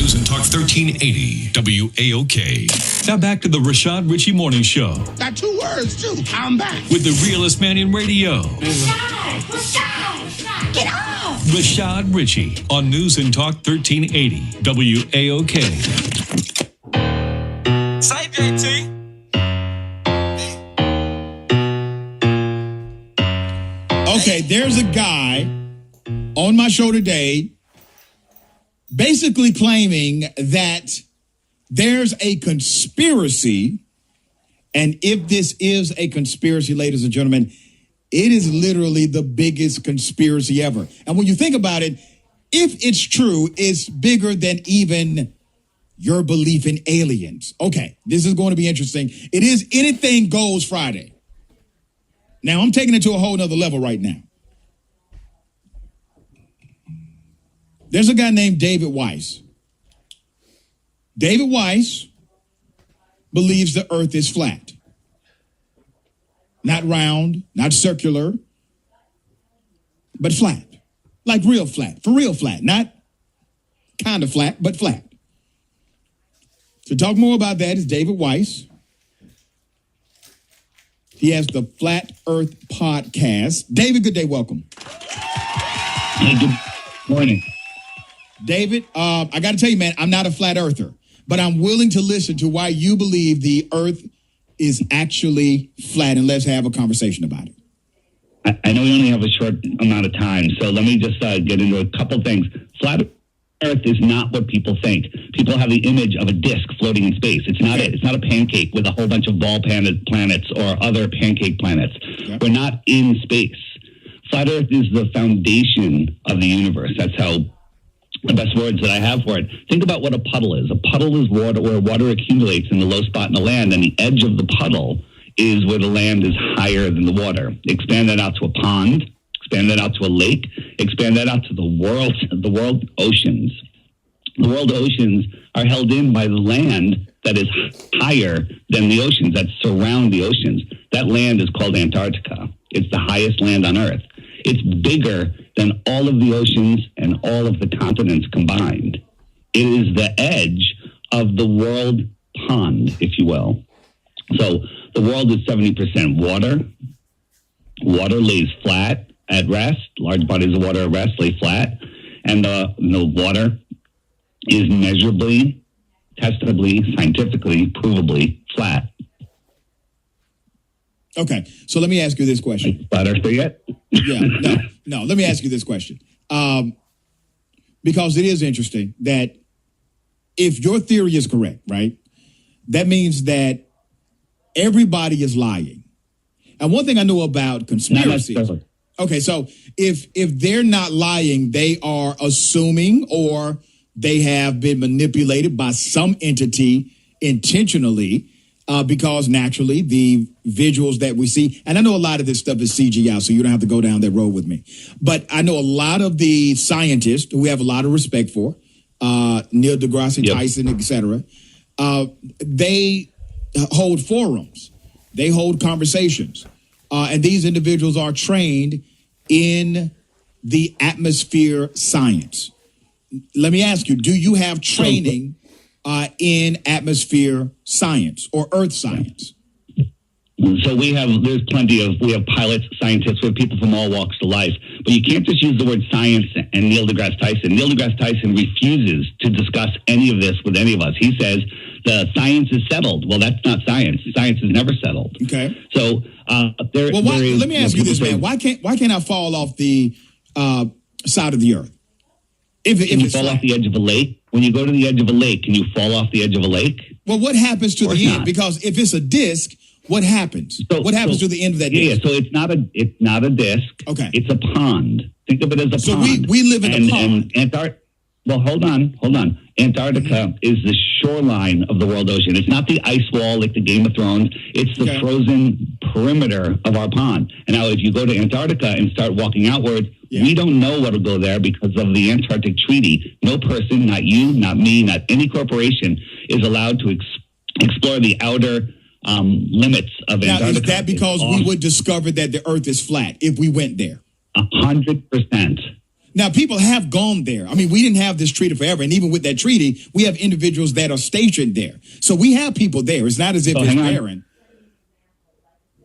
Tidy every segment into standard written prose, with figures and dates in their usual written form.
News and Talk 1380 WAOK. Now back to the RASHAD Richey Morning Show. Got 2 words, too. I'm back. With the realest man in radio. RASHAD! Get off! RASHAD Richey on News and Talk 1380 WAOK. Say, JT. Okay, there's a guy on my show today basically claiming that there's a conspiracy, and if this is a conspiracy, ladies and gentlemen, it is literally the biggest conspiracy ever. And when you think about it, if it's true, it's bigger than even your belief in aliens. Okay, this is going to be interesting. It is Anything Goes Friday. Now, I'm taking it to a whole nother level right now. There's a guy named David Weiss. David Weiss believes the earth is flat. Not round, not circular, but flat. Like real flat, for real flat. Not kind of flat, but flat. To talk more about that is David Weiss. He has the Flat Earth Podcast. David, good day. Welcome. Hey, good morning. David, I got to tell you, man, I'm not a flat earther, but I'm willing to listen to why you believe the earth is actually flat, and let's have a conversation about it. I know we only have a short amount of time, so let me just get into a couple things. Flat Earth is not what people think. People have the image of a disk floating in space. It's not it. It's not a pancake with a whole bunch of ball planets or other pancake planets. Yep. We're not in space. Flat Earth is the foundation of the universe. That's how the best words that I have for it. Think about what a puddle is. A puddle is water, where water accumulates in the low spot in the land, and the edge of the puddle is where the land is higher than the water. Expand that out to a pond. Expand that out to a lake. Expand that out to the world oceans. The world oceans are held in by the land that is higher than the oceans, that surround the oceans. That land is called Antarctica. It's the highest land on Earth. It's bigger than all of the oceans and all of the continents combined. It is the edge of the world pond, if you will. So the world is 70% water. Water lays flat at rest. Large bodies of water at rest lay flat. And the water is measurably, testably, scientifically, provably flat. Okay, so let me ask you this question. Flat Earth yet? No. Let me ask you this question. Because it is interesting that if your theory is correct, right, that means that everybody is lying. And one thing I know about conspiracies. Okay, so if they're not lying, they are assuming or they have been manipulated by some entity intentionally. Because naturally, the visuals that we see, and I know a lot of this stuff is CGI, so you don't have to go down that road with me. But I know a lot of the scientists who we have a lot of respect for, Neil deGrasse Tyson, et cetera, they hold forums. They hold conversations. And these individuals are trained in the atmosphere science. Let me ask you, do you have training in atmosphere science or earth science? So we have pilots, scientists, we have people from all walks of life, but you can't just use the word science and Neil deGrasse Tyson. Neil deGrasse Tyson refuses to discuss any of this with any of us. He says the science is settled. Well, that's not science. Science is never settled. Okay. So let me ask you this, man. Why can't I fall off the side of the earth? If you fall off the edge of a lake? When you go to the edge of a lake, can you fall off the edge of a lake? Well, what happens to the end? Because if it's a disc, what happens? What happens to the end of that disc? So it's not a disc. Okay. It's a pond. Think of it as a pond. So we live in a pond. Well, hold on. Antarctica is the shoreline of the world ocean. It's not the ice wall like the Game of Thrones. It's the frozen perimeter of our pond. And now if you go to Antarctica and start walking outward, we don't know what'll go there because of the Antarctic Treaty. No person, not you, not me, not any corporation is allowed to explore the outer limits of Antarctica. Now, is that because we would discover that the Earth is flat if we went there? 100%. Now, people have gone there. I mean, we didn't have this treaty forever. And even with that treaty, we have individuals that are stationed there. So we have people there. It's not as if it's barren.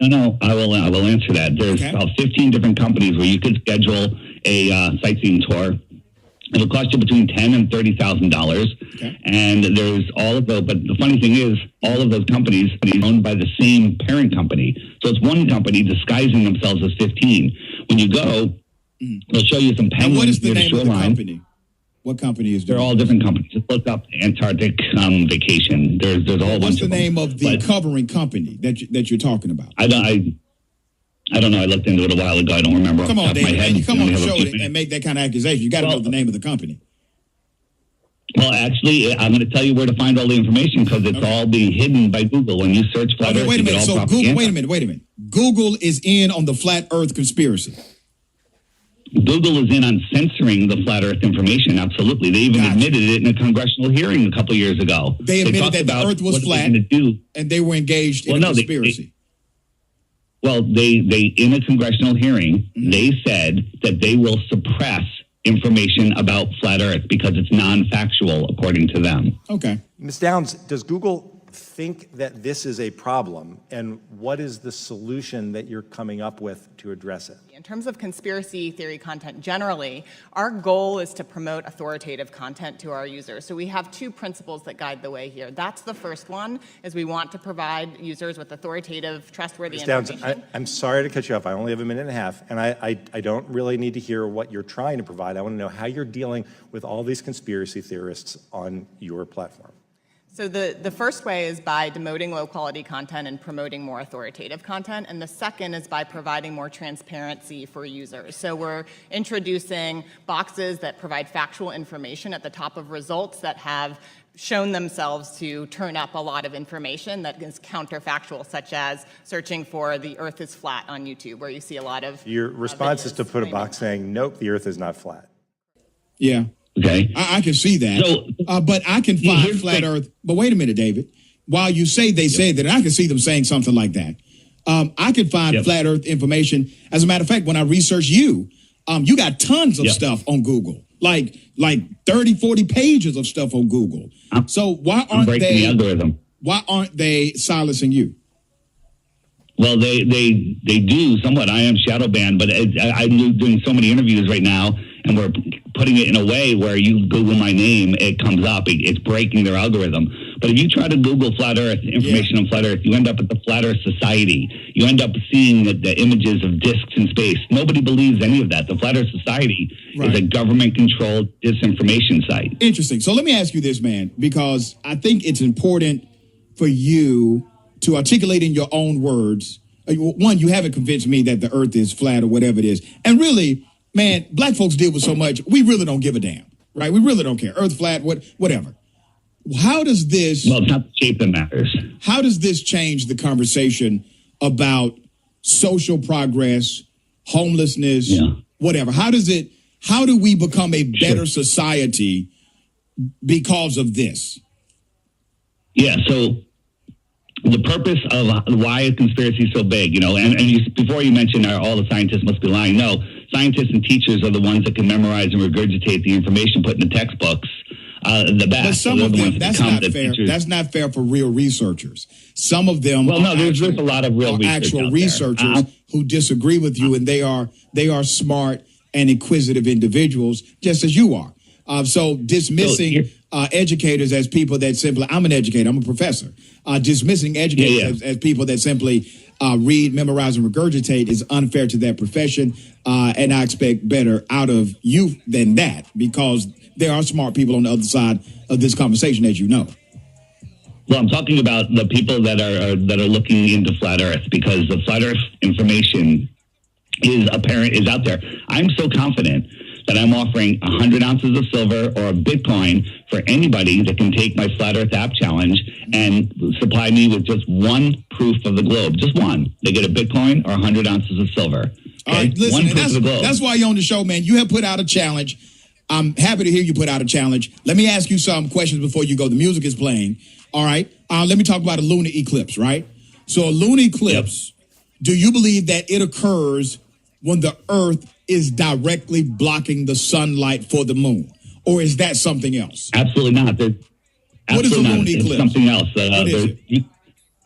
No, I will answer that. There's about 15 different companies where you could schedule a sightseeing tour. It'll cost you between $10,000 and $30,000. And there's all of those. But the funny thing is, all of those companies are owned by the same parent company. So it's one company disguising themselves as 15. When you go, they'll show you some penguins. And what is the name of the company? What company is doing? They're all different companies. Just look up Antarctic Vacation. There's a whole bunch of them. What's the name of the covering company that you're talking about? I don't know. I looked into it a while ago. I don't remember. Come on, David. You come on the show and make that kind of accusation. You got to know the name of the company. Well, actually, I'm going to tell you where to find all the information because it's all being hidden by Google. When you search flat Earth, wait a minute. So Google, wait a minute. Google is in on the flat Earth conspiracy. Google is in on censoring the flat Earth information. Absolutely. They even admitted it in a congressional hearing a couple of years ago. They admitted that the Earth was flat, and they were engaged in a conspiracy. They in a congressional hearing, they said that they will suppress information about flat Earth because it's non-factual, according to them. Okay. Ms. Downs, does Google think that this is a problem, and what is the solution that you're coming up with to address it? In terms of conspiracy theory content generally, our goal is to promote authoritative content to our users. So we have two principles that guide the way here. That's the first one, is we want to provide users with authoritative, trustworthy information. Downs, I'm sorry to cut you off. I only have a minute and a half, and I don't really need to hear what you're trying to provide. I want to know how you're dealing with all these conspiracy theorists on your platform. So the first way is by demoting low-quality content and promoting more authoritative content, and the second is by providing more transparency for users. So we're introducing boxes that provide factual information at the top of results that have shown themselves to turn up a lot of information that is counterfactual, such as searching for the Earth is flat on YouTube, where you see a lot of Your response is to put a box saying, nope, the Earth is not flat. Yeah. Okay. I can see that. So, but I can find flat Earth. But wait a minute, David. While you say they say that, I can see them saying something like that. I can find flat Earth information. As a matter of fact, when I research you, you got tons of stuff on Google, like 30, 40 pages of stuff on Google. So why aren't the algorithm. Why aren't they silencing you? Well, they do somewhat. I am shadow banned, but I'm doing so many interviews right now, and we're putting it in a way where you Google my name, it comes up. It's breaking their algorithm. But if you try to Google flat Earth, information on flat Earth, you end up at the Flat Earth Society. You end up seeing the images of discs in space. Nobody believes any of that. The Flat Earth Society is a government-controlled disinformation site. Interesting. So let me ask you this, man, because I think it's important for you to articulate in your own words. One, you haven't convinced me that the Earth is flat or whatever it is. And really, man, black folks deal with so much, we really don't give a damn, right? We really don't care. Earth flat, whatever. How does this... Well, it's not the shape that matters. How does this change the conversation about social progress, homelessness, whatever? How do we become a better society because of this? Yeah, so the purpose of why a conspiracy is so big, before you mentioned all the scientists must be lying. No, scientists and teachers are the ones that can memorize and regurgitate the information put in the textbooks the best. But some of them, that's not fair. Teachers. That's not fair for real researchers. Some of them there's a lot of real actual researchers who disagree with you, and they are smart and inquisitive individuals, just as you are. So dismissing educators as people that simply, I'm an educator, I'm a professor. Dismissing educators as people that simply read, memorize, and regurgitate is unfair to that profession. And I expect better out of you than that, because there are smart people on the other side of this conversation, as you know. Well, I'm talking about the people that are looking into flat Earth, because the flat Earth information is out there. I'm so confident that I'm offering 100 ounces of silver or a Bitcoin for anybody that can take my Flat Earth app challenge and supply me with just one proof of the globe. Just one. They get a Bitcoin or 100 ounces of silver. Okay? All right, listen, that's why you're on the show, man. You have put out a challenge. I'm happy to hear you put out a challenge. Let me ask you some questions before you go. The music is playing. All right. Let me talk about a lunar eclipse, right? So a lunar eclipse, do you believe that it occurs when the Earth is directly blocking the sunlight for the moon? Or is that something else? Absolutely not. What is a lunar eclipse? It's something else. What is it?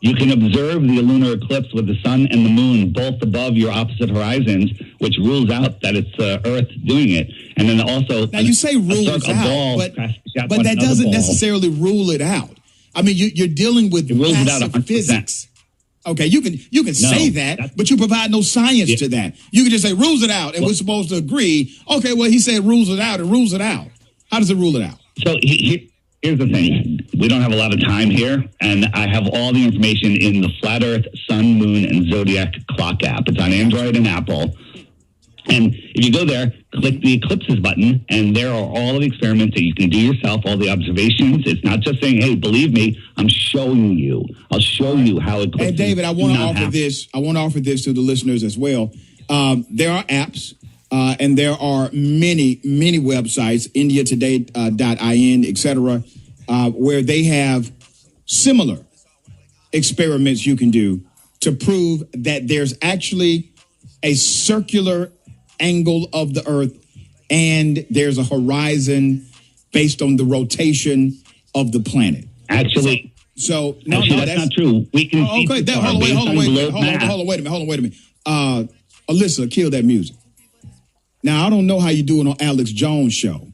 You can observe the lunar eclipse with the sun and the moon both above your opposite horizons, which rules out that it's Earth doing it. And then also, now you say rules out, but that doesn't necessarily rule it out. I mean, you're dealing with massive physics. Okay, you can say that, but you provide no science to that. You can just say rules it out, and we're supposed to agree. Okay, well, he said rules it out and rules it out. How does it rule it out? So here's the thing. We don't have a lot of time here, and I have all the information in the Flat Earth, Sun, Moon, and Zodiac Clock app. It's on Android and Apple. And if you go there, click the eclipses button, and there are all the experiments that you can do yourself, all the observations. It's not just saying, hey, believe me, I'm showing you. I'll show you how eclipses. And David, I want to offer this. I want to offer this to the listeners as well. There are apps, and there are many websites, indiatoday.in, etc., where they have similar experiments you can do to prove that there's actually a circular angle of the Earth and there's a horizon based on the rotation of of the planet. Actually, that's not true. We can see okay. Hold on, wait a minute. Alyssa, kill that music. Now, I don't know how you do it on Alex Jones' show,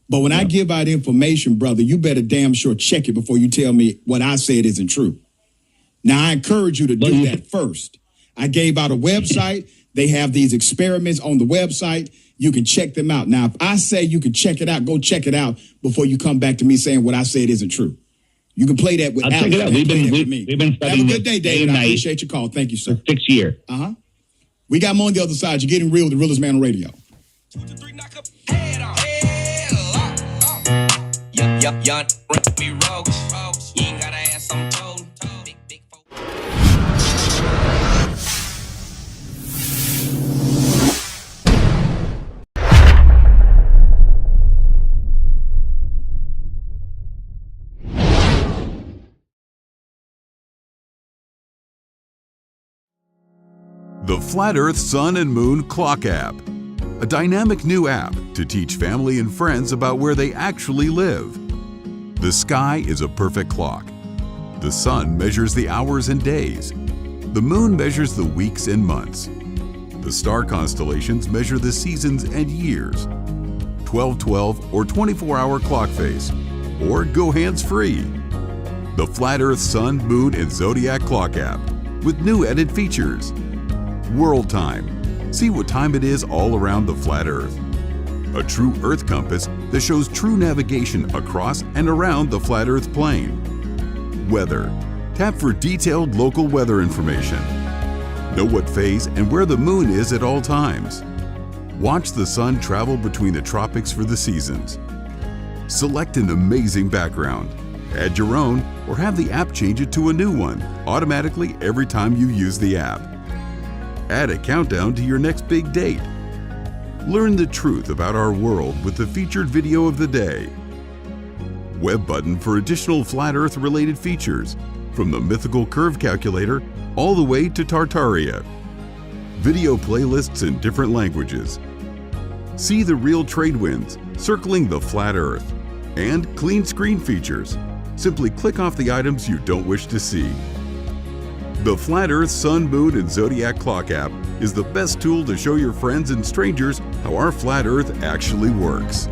but when I give out information, brother, you better damn sure check it before you tell me what I said isn't true. Now, I encourage you to do that first. I gave out a website. They have these experiments on the website. You can check them out. Now, if I say you can check it out, go check it out before you come back to me saying what I said isn't true. You can play that with Alex. Check it out. We've been studying. Have a good day, David. I appreciate your call. Thank you, sir. 6 years. We got more on the other side. You're getting real with the realest man on radio. 2 to 3, knock up head on. Young, me rogues. You ain't gotta ask, I'm told. Big folk. The Flat Earth Sun and Moon Clock app, a dynamic new app to teach family and friends about where they actually live. The sky is a perfect clock. The sun measures the hours and days. The moon measures the weeks and months. The star constellations measure the seasons and years. 12/12 or 24-hour clock face, or go hands-free. The Flat Earth Sun, Moon, and Zodiac Clock app with new added features. World Time. See what time it is all around the flat Earth. A true Earth compass that shows true navigation across and around the flat Earth plane. Weather. Tap for detailed local weather information. Know what phase and where the moon is at all times. Watch the sun travel between the tropics for the seasons. Select an amazing background. Add your own or have the app change it to a new one automatically every time you use the app. Add a countdown to your next big date. Learn the truth about our world with the featured video of the day. Web button for additional flat Earth related features, from the mythical curve calculator all the way to Tartaria. Video playlists in different languages. See the real trade winds circling the flat Earth, and clean screen features. Simply click off the items you don't wish to see. The Flat Earth Sun, Moon, and Zodiac Clock app is the best tool to show your friends and strangers how our flat Earth actually works.